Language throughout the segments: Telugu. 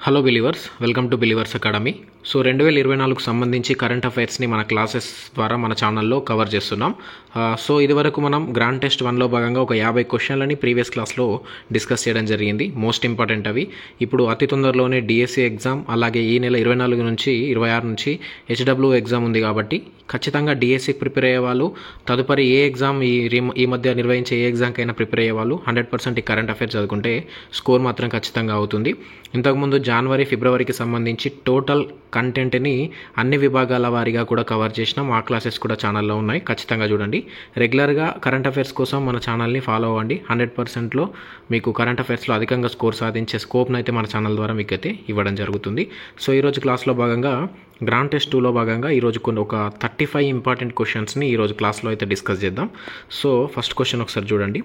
Hello believers, welcome to believers academy. So 2024కు సంబంధించి కరెంట్ అఫైర్స్ని మన క్లాసెస్ ద్వారా మన ఛానల్లో కవర్ చేస్తున్నాం. సో ఇదివరకు మనం గ్రాండ్ టెస్ట్ 1లో భాగంగా ఒక 50 క్వశ్చన్లని ప్రీవియస్ క్లాస్లో డిస్కస్ చేయడం జరిగింది. మోస్ట్ ఇంపార్టెంట్ అవి. ఇప్పుడు అతి తొందరలోనే డిఎస్సి ఎగ్జామ్, అలాగే ఈ నెల 24 నుంచి 26 నుంచి హెచ్డబ్ల్యూ ఎగ్జామ్ ఉంది కాబట్టి ఖచ్చితంగా డిఎస్సికి ప్రిపేర్ అయ్యే వాళ్ళు, తదుపరి ఏ ఎగ్జామ్ ఈ మధ్య నిర్వహించే ఏ ఎగ్జామ్కైనా ప్రిపేర్ అయ్యే వాళ్ళు 100% ఈ కరెంట్ అఫైర్స్ చదువుకుంటే స్కోర్ మాత్రం ఖచ్చితంగా అవుతుంది. ఇంతకుముందు జనవరి, ఫిబ్రవరికి సంబంధించి టోటల్ కంటెంట్ని అన్ని విభాగాల వారీగా కూడా కవర్ చేసినాం. ఆ క్లాసెస్ కూడా ఛానల్లో ఉన్నాయి, ఖచ్చితంగా చూడండి. రెగ్యులర్గా కరెంట్ అఫైర్స్ కోసం మన ఛానల్ని ఫాలో అవ్వండి. 100%లో మీకు కరెంట్ అఫైర్స్లో అధికంగా స్కోర్ సాధించే స్కోప్ను అయితే మన ఛానల్ ద్వారా మీకు అయితే ఇవ్వడం జరుగుతుంది. సో ఈరోజు క్లాస్లో భాగంగా గ్రాండ్ టెస్ట్ 2లో భాగంగా ఈరోజు ఒక 35 ఇంపార్టెంట్ క్వశ్చన్స్ని ఈరోజు క్లాస్లో అయితే డిస్కస్ చేద్దాం. సో ఫస్ట్ క్వశ్చన్ ఒకసారి చూడండి.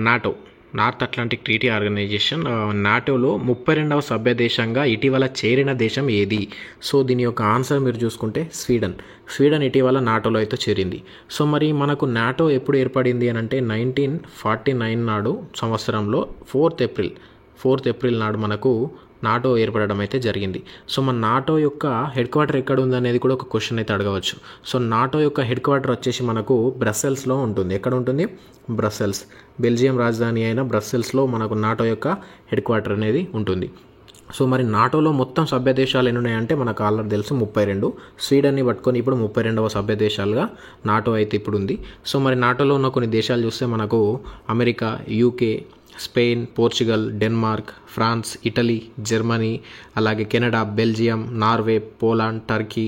NATO, North Atlantic Treaty Organization, నాటోలో 32వ సభ్య దేశంగా ఇటీవల చేరిన దేశం ఏది? సో దీని యొక్క ఆన్సర్ మీరు చూసుకుంటే స్వీడన్ ఇటీవల నాటోలో అయితే చేరింది. సో మరి మనకు నాటో ఎప్పుడు ఏర్పడింది అని అంటే 1949 నాడు సంవత్సరంలో 4th ఏప్రిల్ నాడు మనకు నాటో ఏర్పడడం అయితే జరిగింది. సో మన నాటో యొక్క హెడ్ క్వార్టర్ ఎక్కడ ఉందనేది కూడా ఒక క్వశ్చన్ అయితే అడగవచ్చు. సో నాటో యొక్క హెడ్ క్వార్టర్ వచ్చేసి మనకు బ్రస్సెల్స్లో ఉంటుంది. ఎక్కడ ఉంటుంది? బ్రస్సెల్స్. బెల్జియం రాజధాని అయిన బ్రస్సెల్స్లో మనకు నాటో యొక్క హెడ్ క్వార్టర్ అనేది ఉంటుంది. సో మరి నాటోలో మొత్తం సభ్య దేశాలు ఎన్ని ఉన్నాయంటే మనకు ఆల్రెడీ తెలుసు 32. స్వీడన్ని పట్టుకొని ఇప్పుడు 32వ సభ్య దేశాలుగా నాటో అయితే ఇప్పుడు ఉంది. సో మరి నాటోలో ఉన్న కొన్ని దేశాలు చూస్తే మనకు America, UK, Spain, Portugal, Denmark, France, Italy, Germany, అలాగే Canada, Belgium, Norway, Poland, Turkey,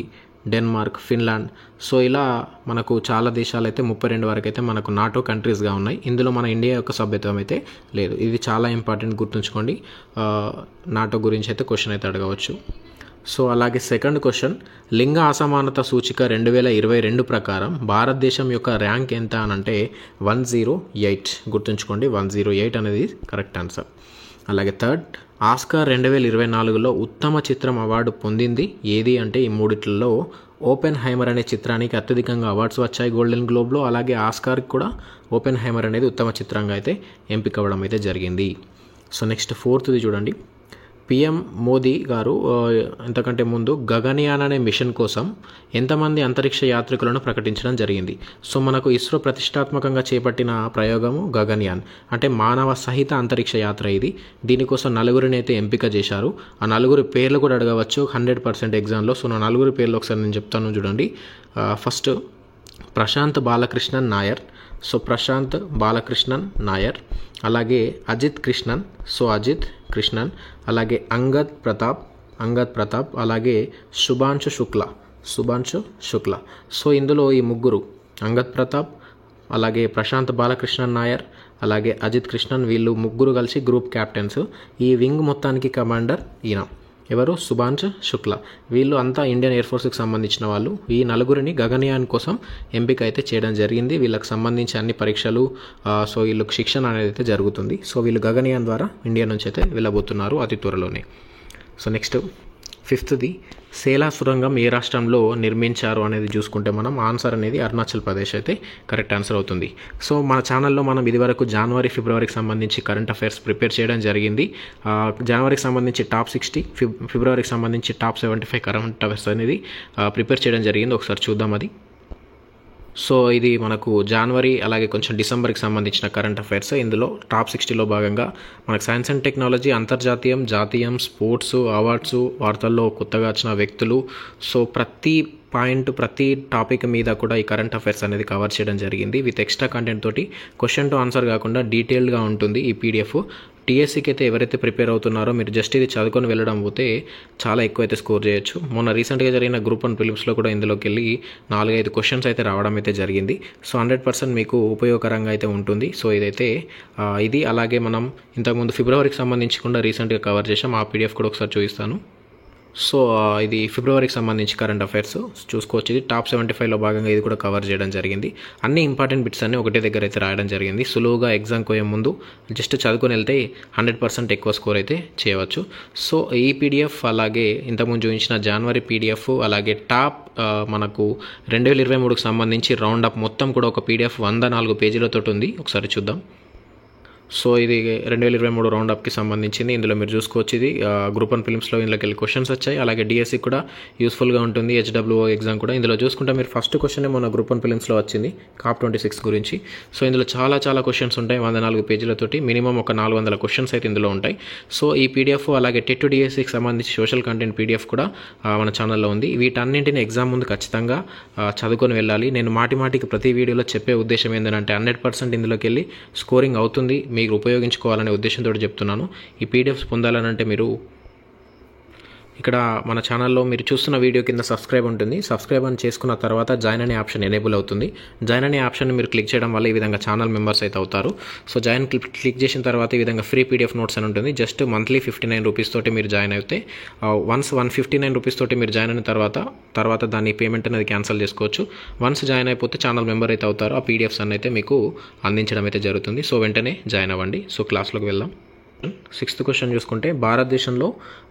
Denmark, Finland. So ఇలా మనకు చాలా దేశాలు అయితే 32 వరకు అయితే మనకు నాటో కంట్రీస్గా ఉన్నాయి. ఇందులో మన ఇండియా యొక్క సభ్యత్వం అయితే లేదు. ఇది చాలా ఇంపార్టెంట్, గుర్తుంచుకోండి. నాటో గురించి అయితే క్వశ్చన్ అయితే అడగవచ్చు. సో అలాగే సెకండ్ క్వశ్చన్, లింగ అసమానత సూచిక 2022 ప్రకారం భారతదేశం యొక్క ర్యాంక్ ఎంత అని అంటే 108. గుర్తుంచుకోండి, 108 అనేది కరెక్ట్ ఆన్సర్. అలాగే థర్డ్, ఆస్కార్ 2024లో ఉత్తమ చిత్రం అవార్డు పొందింది ఏది అంటే ఈ మూడిట్లలో ఓపెన్ హైమర్ అనే చిత్రానికి అత్యధికంగా అవార్డ్స్ వచ్చాయి గోల్డెన్ గ్లోబ్లో. అలాగే ఆస్కార్కి కూడా ఓపెన్ హైమర్ అనేది ఉత్తమ చిత్రంగా అయితే ఎంపిక అవ్వడం అయితే జరిగింది. సో నెక్స్ట్ ఫోర్త్ది చూడండి. పిఎం మోదీ గారు ఇంతకంటే ముందు గగన్యాన్ అనే మిషన్ కోసం ఎంతమంది అంతరిక్ష యాత్రికులను ప్రకటించడం జరిగింది? సో మనకు ఇస్రో ప్రతిష్టాత్మకంగా చేపట్టిన ప్రయోగము గగన్యాన్, అంటే మానవ సహిత అంతరిక్ష యాత్ర ఇది. దీనికోసం 4గురిని అయితే ఎంపిక చేశారు. ఆ 4గురి పేర్లు కూడా అడగవచ్చు 100% ఎగ్జామ్లో. సో నా 4గురి పేర్లు ఒకసారి నేను చెప్తాను చూడండి. ఫస్ట్ ప్రశాంత్ బాలకృష్ణన్ నాయర్. సో ప్రశాంత్ బాలకృష్ణన్ నాయర్. అలాగే అజిత్ కృష్ణన్. సో అజిత్ కృష్ణన్. అలాగే అంగద్ ప్రతాప్. అలాగే శుభాంశు శుక్ల. సో ఇందులో ఈ ముగ్గురు, అంగద్ ప్రతాప్, అలాగే ప్రశాంత్ బాలకృష్ణన్ నాయర్, అలాగే అజిత్ కృష్ణన్, వీళ్ళు ముగ్గురు కలిసి గ్రూప్ క్యాప్టెన్స్. ఈ వింగ్ మొత్తానికి కమాండర్ ఈయన ఎవరు? శుభాంశు శుక్ల. వీళ్ళు అంతా ఇండియన్ ఎయిర్ ఫోర్స్కి సంబంధించిన వాళ్ళు. ఈ 4గురిని గగన్యాన్ కోసం ఎంపిక అయితే చేయడం జరిగింది. వీళ్ళకి సంబంధించి అన్ని పరీక్షలు, సో వీళ్ళకి శిక్షణ అనేది అయితే జరుగుతుంది. సో వీళ్ళు గగన్యాన్ ద్వారా ఇండియా నుంచి అయితే వెళ్ళబోతున్నారు అతి త్వరలోనే. సో నెక్స్ట్ ఫిఫ్త్ది, సేలా సురంగం ఏ రాష్ట్రంలో నిర్మించారు అనేది చూసుకుంటే మనం ఆన్సర్ అనేది అరుణాచల్ ప్రదేశ్ అయితే కరెక్ట్ ఆన్సర్ అవుతుంది. సో మన ఛానల్లో మనం ఇదివరకు జనవరి, ఫిబ్రవరికి సంబంధించి కరెంట్ అఫైర్స్ ప్రిపేర్ చేయడం జరిగింది. జనవరికి సంబంధించి టాప్ 60, ఫిబ్రవరికి సంబంధించి టాప్ 75 కరెంట్ అఫైర్స్ అనేది ప్రిపేర్ చేయడం జరిగింది. ఒకసారి చూద్దాం అది. సో ఇది మనకు జనవరి అలాగే కొంచెం డిసెంబర్కి సంబంధించిన కరెంట్ అఫైర్స్. ఇందులో టాప్ 60లో భాగంగా మనకు సైన్స్ అండ్ టెక్నాలజీ, అంతర్జాతీయం, జాతీయం, స్పోర్ట్స్, అవార్డ్స్, వార్తల్లో కొత్తగా వచ్చిన వ్యక్తులు, సో ప్రతి పాయింట్, ప్రతి టాపిక్ మీద కూడా ఈ కరెంట్ అఫైర్స్ అనేది కవర్ చేయడం జరిగింది. విత్ ఎక్స్ట్రా కంటెంట్ తోటి, క్వశ్చన్ టు ఆన్సర్ కాకుండా డీటెయిల్డ్గా ఉంటుంది ఈ పీడిఎఫ్. టీఎస్సీకి అయితే ఎవరైతే ప్రిపేర్ అవుతున్నారో మీరు జస్ట్ ఇది చదువుకొని వెళ్ళడం పోతే చాలా ఎక్కువ అయితే స్కోర్ చేయొచ్చు. మొన్న రీసెంట్గా జరిగిన గ్రూప్ 1 ప్రిలిమ్స్లో కూడా ఇందులోకి వెళ్ళి 4-5 క్వశ్చన్స్ అయితే రావడం అయితే జరిగింది. సో 100% మీకు ఉపయోగకరంగా అయితే ఉంటుంది. సో ఇదైతే ఇది. అలాగే మనం ఇంతకుముందు ఫిబ్రవరికి సంబంధించి కూడా రీసెంట్గా కవర్ చేసాం. ఆ పీడిఎఫ్ కూడా ఒకసారి చూపిస్తాను. సో ఇది ఫిబ్రవరికి సంబంధించి కరెంట్ అఫైర్స్ చూసుకోవచ్చు. ఇది టాప్ 75లో భాగంగా ఇది కూడా కవర్ చేయడం జరిగింది. అన్ని ఇంపార్టెంట్ బిట్స్ అన్నీ ఒకటే దగ్గర అయితే రాయడం జరిగింది. సులువుగా ఎగ్జామ్కి పోయే ముందు జస్ట్ చదువుకొని వెళ్తే 100% ఎక్కువ స్కోర్ అయితే చేయవచ్చు. సో ఈ పీడిఎఫ్, అలాగే ఇంతకుముందు చూపించిన జనవరి పీడిఎఫ్, అలాగే టాప్ మనకు 2023కి సంబంధించి రౌండ్ అప్ మొత్తం కూడా ఒక పీడిఎఫ్ 104 పేజీలతో ఉంది. ఒకసారి చూద్దాం. సో ఇది 2023 రౌండప్కి సంబంధించింది. ఇందులో మీరు చూసుకోవచ్చు, ఇది గ్రూప్ 1 ఫిలిమ్స్లో ఇందులోకి వెళ్ళి క్వశ్చన్స్ వచ్చాయి. అలాగే డిఎస్సి కూడా యూస్ఫుల్గా ఉంటుంది, హెచ్డబ్ల్యూఓ ఎగ్జామ్ కూడా. ఇందులో చూసుకుంటే మీరు ఫస్ట్ క్వశ్చన్ మన గ్రూప్ 1 ఫిలిమ్స్లో వచ్చింది COP26 గురించి. సో ఇందులో చాలా క్వశ్చన్స్ ఉంటాయి, 104 పేజీలతోటి మినిమం ఒక 400 క్వశ్చన్స్ అయితే ఇందులో ఉంటాయి. సో ఈ పీడిఎఫ్ అలాగే టెట్ డిఎస్సికి సంబంధించి సోషల్ కంటెంట్ పీడిఎఫ్ కూడా మన ఛానల్లో ఉంది. వీటన్నింటిని ఎగ్జామ్ ముందు ఖచ్చితంగా చదువుకొని వెళ్ళాలి. నేను మాటికి ప్రతి వీడియోలో చెప్పే ఉద్దేశం ఏంటంటే 100% ఇందులోకి వెళ్ళి స్కోరింగ్ అవుతుంది, మీరు ఉపయోగించుకోవాలనే ఉద్దేశంతో చెప్తున్నాను. ఈ పీడిఎఫ్స్ పొందాలనంటే మీరు ఇక్కడ మన ఛానల్లో మీరు చూస్తున్న వీడియో కింద సబ్స్క్రైబ్ ఉంటుంది. సబ్స్క్రైబ్ అని చేసుకున్న తర్వాత జాయిన్ అనే ఆప్షన్ ఎనేబుల్ అవుతుంది. జాయిన్ అనే ఆప్షన్ మీరు క్లిక్ చేయడం వల్ల ఈ విధంగా ఛానల్ మెంబర్స్ అయితే అవుతారు. సో జాయిన్ క్లిక్ చేసిన తర్వాత ఈ విధంగా ఫ్రీ పీడిఎఫ్ నోట్స్ అని ఉంటుంది. జస్ట్ మంత్లీ 59 రూపీస్ తోటి మీరు జాయిన్ అయితే వన్స్ 159 రూపీస్ తోటి మీరు జాయిన్ అయిన తర్వాత దాన్ని పేమెంట్ అనేది క్యాన్సిల్ చేసుకోవచ్చు. వన్స్ జాయిన్ అయిపోతే ఛానల్ మెంబర్ అయితే అవుతారు. ఆ పీడిఎఫ్స్ అన్ని అయితే మీకు అందించడం అయితే జరుగుతుంది. సో వెంటనే జాయిన్ అవ్వండి. సో క్లాస్లోకి వెళ్దాం. 6th క్వశ్చన్ చూసుకుంటే, భారతదేశంలో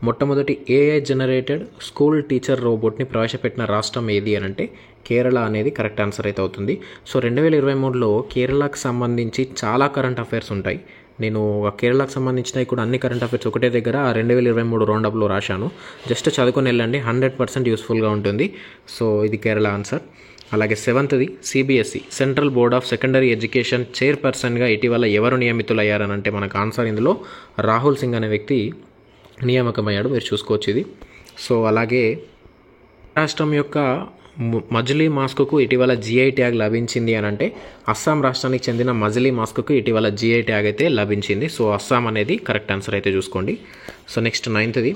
మొట్టమొదటి ఏఐ జనరేటెడ్ స్కూల్ టీచర్ రోబోట్ని ప్రవేశపెట్టిన రాష్ట్రం ఏది అని అంటే కేరళ అనేది కరెక్ట్ ఆన్సర్ అయితే అవుతుంది. సో 2023లో కేరళకు సంబంధించి చాలా కరెంట్ అఫైర్స్ ఉంటాయి. నేను కేరళకు సంబంధించినవి కూడా అన్ని కరెంట్ అఫైర్స్ ఒకటే దగ్గర 2023 రౌండప్లో రాశాను. జస్ట్ చదువుకొని వెళ్ళండి, 100% యూస్ఫుల్గా ఉంటుంది. సో ఇది కేరళ ఆన్సర్. అలాగే 7th CBSE Central Board of Secondary Education చైర్పర్సన్గా ఇటీవల ఎవరు నియమితులయ్యారనంటే మనకు ఆన్సర్ ఇందులో రాహుల్ సింగ్ అనే వ్యక్తి నియామకమయ్యాడు, మీరు చూసుకోవచ్చు ఇది. సో అలాగే రాష్ట్రం యొక్క మజిలీ మాస్క్కు ఇటీవల జిఐ ట్యాగ్ లభించింది అని అంటే అస్సాం రాష్ట్రానికి చెందిన మజిలీ మాస్క్కు ఇటీవల జిఐ ట్యాగ్ అయితే లభించింది. సో అస్సాం అనేది కరెక్ట్ ఆన్సర్ అయితే చూసుకోండి. సో నెక్స్ట్ 9th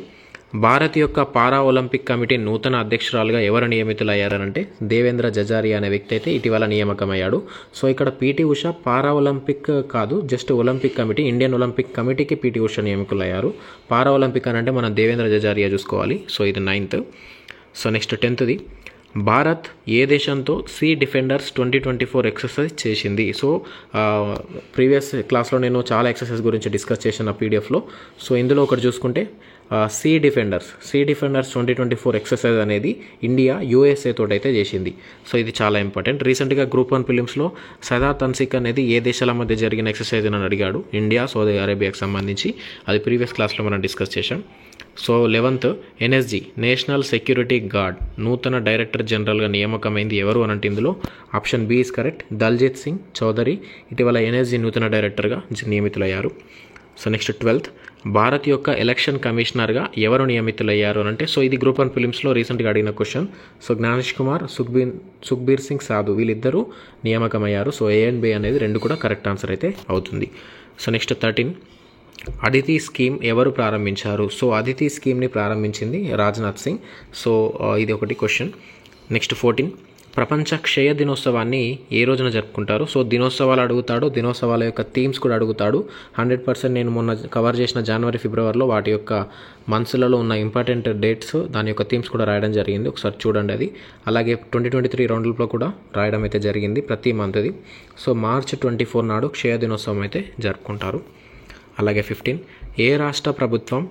భారత్ యొక్క పారా ఒలింపిక్ కమిటీ నూతన అధ్యక్షురాలుగా ఎవరు నియమితులయ్యారంటే దేవేంద్ర జజారియా అనే వ్యక్తి అయితే ఇటీవల నియామకమయ్యాడు. సో ఇక్కడ పీటీ ఉష పారా ఒలింపిక్ కాదు, just Olympic committee, Indian Olympic కమిటీకి పీటీ ఉష నియమితులయ్యారు. పారా ఒలింపిక్ అని అంటే మనం దేవేంద్ర జజారియా చూసుకోవాలి. సో ఇది 9th. So next 10th Bharat ఏ దేశంతో సీ డిఫెండర్స్ 2024 ఎక్సర్సైజ్ చేసింది. సో ప్రీవియస్ క్లాస్లో నేను చాలా ఎక్సర్సైజ్ గురించి డిస్కస్ చేసిన పీడిఎఫ్లో. సో ఇందులో ఒకటి చూసుకుంటే సీ డిఫెండర్స్ 2024 ఎక్సర్సైజ్ అనేది ఇండియా యూఎస్ఏ తోటైతే చేసింది. సో ఇది చాలా ఇంపార్టెంట్. రీసెంట్గా గ్రూప్ 1 ఫిలిమ్స్లో సదా తన్సిక్ అనేది ఏ దేశాల మధ్య జరిగిన ఎక్సర్సైజ్ అని అడిగాడు, ఇండియా సౌదీ అరేబియాకి సంబంధించి. అది ప్రీవియస్ క్లాస్లో మనం డిస్కస్ చేశాం. So 11th NSG national security guard నూతన డైరెక్టర్ జనరల్గా నియామకమైంది ఎవరు అనంటే ఇందులో option B is correct, Daljit Singh Chaudhary ఇటీవల ఎన్ఎస్జీ నూతన డైరెక్టర్గా నియమితులయ్యారు. సో నెక్స్ట్ 12th భారత్ యొక్క ఎలక్షన్ కమిషనర్గా ఎవరు నియమితులయ్యారు అని అంటే, సో ఇది గ్రూప్ 1 ఫిలిమ్స్లో రీసెంట్గా అడిగిన క్వశ్చన్. సో జ్ఞానేష్ కుమార్, సుఖ్బీర్ సింగ్ సాధు వీళ్ళిద్దరూ నియామకమయ్యారు. సో ఏ అండ్ బి అనేది రెండు కూడా కరెక్ట్ ఆన్సర్ అయితే అవుతుంది. సో నెక్స్ట్ 13 అదితి స్కీమ్ ఎవరు ప్రారంభించారు. సో అదితి స్కీమ్ని ప్రారంభించింది రాజ్నాథ్ సింగ్. సో ఇది ఒకటి క్వశ్చన్. నెక్స్ట్ 14 ప్రపంచ క్షయ దినోత్సవాన్ని ఏ రోజున జరుపుకుంటారు. సో దినోత్సవాలు అడుగుతాడు, దినోత్సవాల యొక్క థీమ్స్ కూడా అడుగుతాడు. 100% నేను మొన్న కవర్ చేసిన జనవరి ఫిబ్రవరిలో వాటి యొక్క మంత్స్లలో ఉన్న ఇంపార్టెంట్ డేట్స్, దాని యొక్క థీమ్స్ కూడా రాయడం జరిగింది, ఒకసారి చూడండి అది. అలాగే 2023 రౌండ్లో కూడా రాయడం అయితే జరిగింది ప్రతి మంత్ది. సో మార్చ్ 24 నాడు క్షయ దినోత్సవం అయితే జరుపుకుంటారు. అలాగే 15 ఏ రాష్ట్ర ప్రభుత్వం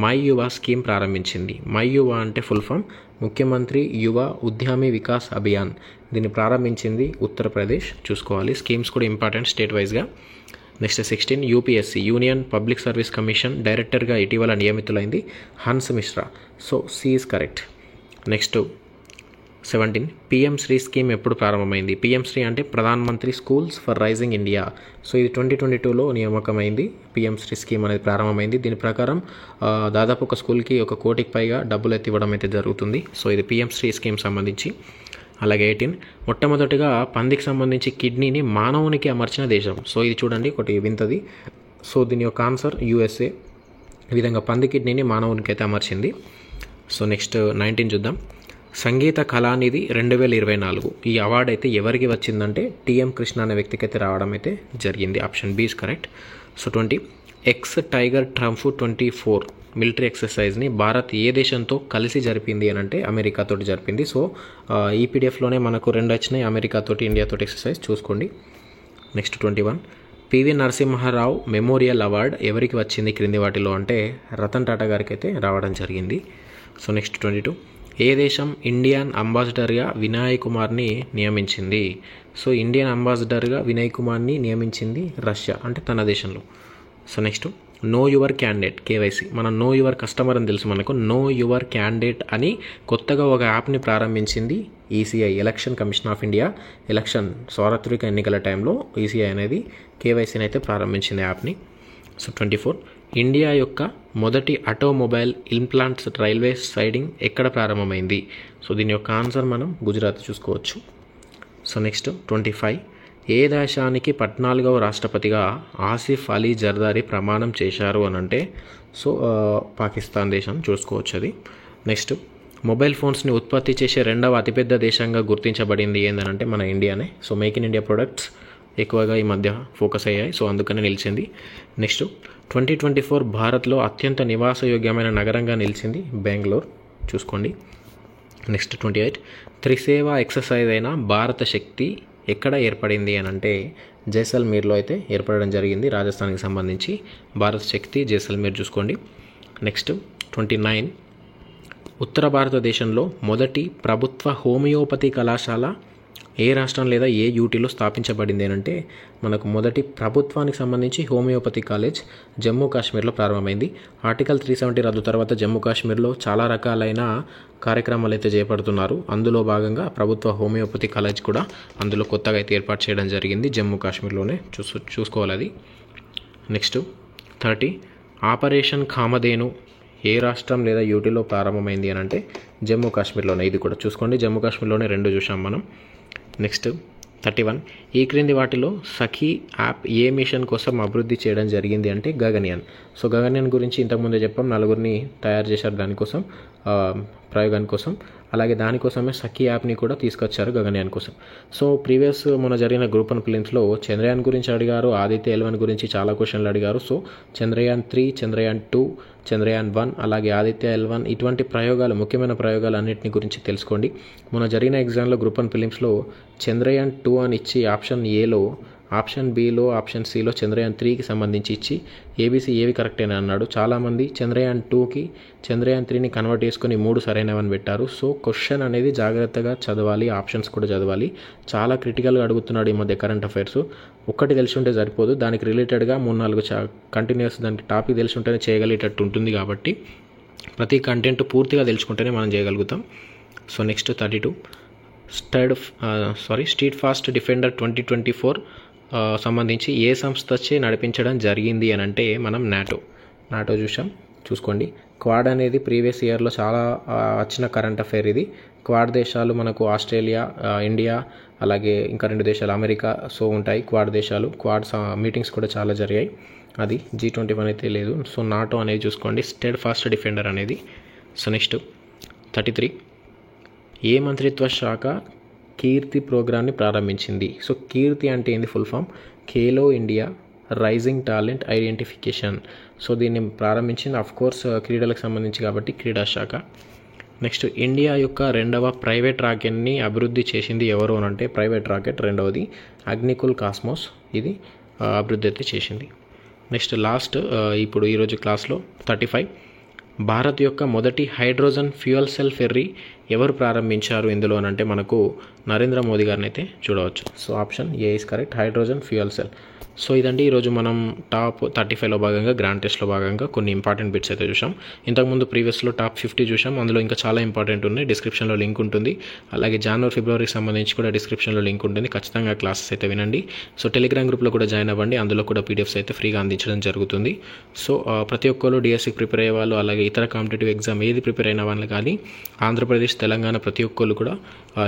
మై యువ స్కీమ్ ప్రారంభించింది. మై యువ అంటే ఫుల్ ఫామ్ ముఖ్యమంత్రి యువ ఉద్యమి వికాస్ అభియాన్. దీన్ని ప్రారంభించింది ఉత్తరప్రదేశ్, చూసుకోవాలి. స్కీమ్స్ కూడా ఇంపార్టెంట్ స్టేట్ వైజ్గా. Next 16 UPSC union public service commission డైరెక్టర్గా ఇటీవల నియమితులైంది Hans Mishra. So C is correct. Next 17 PM Shri scheme ఎప్పుడు ప్రారంభమైంది. పిఎం శ్రీ అంటే Pradhan Mantri schools for rising India. So ఇది 2022లో నియామకమైంది. పిఎం శ్రీ స్కీమ్ అనేది ప్రారంభమైంది. దీని ప్రకారం దాదాపు ఒక స్కూల్కి 1 కోటికి పైగా డబ్బులు అయితే ఇవ్వడం అయితే జరుగుతుంది. సో ఇది పిఎం శ్రీ స్కీమ్ సంబంధించి. అలాగే 18 మొట్టమొదటిగా పందికి సంబంధించి కిడ్నీని మానవునికి అమర్చిన దేశం. సో ఇది చూడండి ఒకటి వింతది. సో దీని యొక్క ఆన్సర్ యూఎస్ఏ. ఈ విధంగా పంది కిడ్నీని మానవునికి అయితే అమర్చింది. సో నెక్స్ట్ 19 చూద్దాం. సంగీత కళానిధి 2024 ఈ అవార్డు అయితే ఎవరికి వచ్చిందంటే టిఎం కృష్ణ అనే వ్యక్తికి అయితే రావడం అయితే జరిగింది. Option B is correct. So 20 ex tiger triumph 24 military ఎక్సర్సైజ్ని భారత్ ఏ దేశంతో కలిసి జరిపింది అని అంటే అమెరికాతోటి జరిపింది. సో ఈ పీడిఎఫ్లోనే మనకు 2 వచ్చినాయి, అమెరికాతోటి ఇండియాతోటి ఎక్సర్సైజ్ చూసుకోండి. Next 21 PV Narasimha Rao memorial award ఎవరికి వచ్చింది క్రింది వాటిలో అంటే రతన్ టాటా గారికి అయితే రావడం జరిగింది. సో నెక్స్ట్ 22 ఏ దేశం ఇండియన్ అంబాసిడర్గా వినయ్ కుమార్ని నియమించింది. సో ఇండియన్ అంబాసిడర్గా వినయ్ కుమార్ని నియమించింది రష్యా, అంటే తన దేశంలో. So next know your candidate KYC. మనం నో యువర్ కస్టమర్ అని తెలుసు మనకు. నో యువర్ క్యాండిడేట్ అని కొత్తగా ఒక యాప్ని ప్రారంభించింది ECI, election commission of India. సార్వత్రిక ఎన్నికల టైంలో ఈసీఐ అనేది కేవైసీని అయితే ప్రారంభించింది యాప్ని. సో 24 ఇండియా యొక్క మొదటి ఆటోమొబైల్ ఇంప్లాంట్స్ రైల్వే సైడింగ్ ఎక్కడ ప్రారంభమైంది? సో దీని యొక్క ఆన్సర్ మనం గుజరాత్ చూసుకోవచ్చు. సో నెక్స్ట్ 25 ఏ దేశానికి 14వ రాష్ట్రపతిగా ఆసిఫ్ అలీ జర్దారీ ప్రమాణం చేశారు అని అంటే సో పాకిస్తాన్ దేశం చూసుకోవచ్చు అది. నెక్స్ట్ మొబైల్ ఫోన్స్ని ఉత్పత్తి చేసే రెండవ అతిపెద్ద దేశంగా గుర్తించబడింది ఏంటంటే మన ఇండియానే. So make in India products ఎక్కువగా ఈ మధ్య ఫోకస్ అయ్యాయి, సో అందుకనే నిలిచింది. నెక్స్ట్ 2024 భారత్లో అత్యంత నివాసయోగ్యమైన నగరంగా నిలిచింది బెంగళూరు చూసుకోండి. నెక్స్ట్ 28 త్రిసేవ ఎక్సర్సైజ్ అయిన భారత శక్తి ఎక్కడ ఏర్పడింది అని అంటే జైసల్మీర్లో అయితే ఏర్పడడం జరిగింది, రాజస్థాన్కి సంబంధించి భారత శక్తి జైసల్మీర్ చూసుకోండి. నెక్స్ట్ 29 ఉత్తర భారతదేశంలో మొదటి ప్రభుత్వ హోమియోపతి కళాశాల ఏ రాష్ట్రం లేదా ఏ యూటీలో స్థాపించబడింది అంటే మనకు మొదటి ప్రభుత్వానికి సంబంధించి హోమియోపతి కాలేజ్ జమ్మూ కాశ్మీర్లో ప్రారంభమైంది. ఆర్టికల్ 370 రద్దు తర్వాత జమ్మూ కాశ్మీర్లో చాలా రకాలైన కార్యక్రమాలు అయితే చేపడుతున్నారు. అందులో భాగంగా ప్రభుత్వ హోమియోపతి కాలేజ్ కూడా అందులో కొత్తగా అయితే ఏర్పాటు చేయడం జరిగింది జమ్మూ కాశ్మీర్లోనే చూసుకోవాలి అది. నెక్స్ట్ 30 ఆపరేషన్ కామధేను ఏ రాష్ట్రం లేదా యూటీలో ప్రారంభమైంది అని అంటే జమ్మూ కాశ్మీర్లోనే. ఇది కూడా చూసుకోండి, జమ్మూ కాశ్మీర్లోనే 2 చూసాం మనం. నెక్స్ట్ 31 ఈ క్రింది వాటిలో సఖీ యాప్ ఏ మిషన్ కోసం అభివృద్ధి చేయడం జరిగింది అంటే గగన్యాన్. సో గగన్యాన్ గురించి ఇంతకుముందే చెప్పాం, 4 తయారు చేశారు దానికోసం ప్రయోగాని కోసం. అలాగే దానికోసమే సఖీ యాప్ని కూడా తీసుకొచ్చారు గగన్యాన్ కోసం. సో ప్రీవియస్ మన జరిగిన గ్రూప్ 1 ప్రిలిమ్స్లో చంద్రయాన్ గురించి అడిగారు, ఆదిత్య L1 గురించి చాలా క్వశ్చన్లు అడిగారు. సో చంద్రయాన్ 3, చంద్రయాన్ 2, చంద్రయాన్ 1 అలాగే ఆదిత్య L1 ఇటువంటి ప్రయోగాలు, ముఖ్యమైన ప్రయోగాలు అన్నింటిని గురించి తెలుసుకోండి. మన జరిగిన ఎగ్జామ్లో గ్రూప్ 1 ప్రిలిమ్స్లో చంద్రయాన్ 2 అని ఇచ్చి ఆప్షన్ ఏలో, ఆప్షన్ బిలో, ఆప్షన్ సిలో చంద్రయాన్ 3కి సంబంధించి ఇచ్చి ఏబీసీ ఏవి కరెక్ట్ అని అన్నాడు. చాలామంది చంద్రయాన్ 2కి చంద్రయాన్ 3ని కన్వర్ట్ చేసుకొని 3 సరైనవని పెట్టారు. సో క్వశ్చన్ అనేది జాగ్రత్తగా చదవాలి, ఆప్షన్స్ కూడా చదవాలి. చాలా క్రిటికల్గా అడుగుతున్నాడు ఈ మధ్య కరెంట్ అఫైర్స్. ఒక్కటి తెలిసి ఉంటే సరిపోదు, దానికి రిలేటెడ్గా 3-4 కంటిన్యూస్ దానికి టాపిక్ తెలిసి ఉంటేనే చేయగలిగేటట్టు ఉంటుంది. కాబట్టి ప్రతి కంటెంట్ పూర్తిగా తెలుసుకుంటేనే మనం చేయగలుగుతాం. So next 32 street fast defender 2024 సంబంధించి ఏ సంస్థచే నడిపించడం జరిగింది అని అంటే మనం నాటో చూసుకోండి. క్వాడ్ అనేది ప్రీవియస్ ఇయర్లో చాలా వచ్చిన కరెంట్ అఫైర్ ఇది. క్వాడ్ దేశాలు మనకు ఆస్ట్రేలియా, ఇండియా అలాగే ఇంకా 2 దేశాలు అమెరికా సో ఉంటాయి క్వాడ్ దేశాలు. క్వాడ్ మీటింగ్స్ కూడా చాలా జరిగాయి. అది G21 అయితే లేదు. సో నాటో అనేది చూసుకోండి, స్టెడ్ ఫాస్ట్ డిఫెండర్ అనేది. సో నెక్స్ట్ 33 ఏ మంత్రిత్వ శాఖ కీర్తి ప్రోగ్రామ్ని ప్రారంభించింది? సో కీర్తి అంటే ఏంది full form? Khelo India rising talent identification. So దీన్ని ప్రారంభించింది అఫ్కోర్స్ క్రీడలకు సంబంధించి కాబట్టి క్రీడా శాఖ. నెక్స్ట్ ఇండియా యొక్క 2వ ప్రైవేట్ రాకెట్ని అభివృద్ధి చేసింది ఎవరు అని అంటే ప్రైవేట్ రాకెట్ 2వది అగ్నికుల్ కాస్మోస్, ఇది అభివృద్ధి అయితే చేసింది. నెక్స్ట్ లాస్ట్ ఇప్పుడు ఈరోజు క్లాస్లో 35 భారత్ యొక్క మొదటి హైడ్రోజన్ ఫ్యూయల్ సెల్ ఫెర్రీ ఎవరు ప్రారంభించారు ఇందులో అంటే మనకు నరేంద్ర మోదీ గారిని అయితే చూడవచ్చు. So option A is correct, hydrogen fuel cell. So ఇదండి ఈరోజు మనం టాప్ 35లో భాగంగా గ్రాండ్ టెస్ట్లో భాగంగా కొన్ని ఇంపార్టెంట్ బిట్స్ అయితే చూసాం. ఇంతకుముందు ప్రీవియస్లో టాప్ 50 చూసాం, అందులో ఇంకా చాలా ఇంపార్టెంట్ ఉన్నాయి. డిస్క్రిప్షన్లో లింక్ ఉంటుంది. అలాగే జనవరి ఫిబ్రవరికి సంబంధించి కూడా డిస్క్రిప్షన్లో లింక్ ఉంటుంది. ఖచ్చితంగా క్లాసెస్ అయితే వినండి. సో టెలిగ్రామ్ గ్రూప్లో కూడా జాయిన్ అవ్వండి, అందులో కూడా పీడిఎఫ్స్ అయితే ఫ్రీగా అందించడం జరుగుతుంది. సో ప్రతి ఒక్కరు డిఎస్సికి ప్రిపేర్ అయ్యే వాళ్ళు అలాగే ఇతర కాంపిటేటివ్ ఎగ్జామ్ ఏది ప్రిపేర్ అయిన వాళ్ళు కానీ ఆంధ్రప్రదేశ్, తెలంగాణ ప్రతి ఒక్కరు కూడా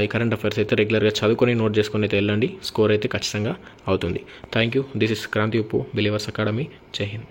ఈ కరెంట్ అఫైర్స్ అయితే రెగ్యులర్గా చదువుకొని నోట్ చేసుకొని అయితే వెళ్ళండి. స్కోర్ అయితే ఖచ్చితంగా అవుతుంది. Thank you. This is Kranthi Uppu, believers academy. జై హింద్.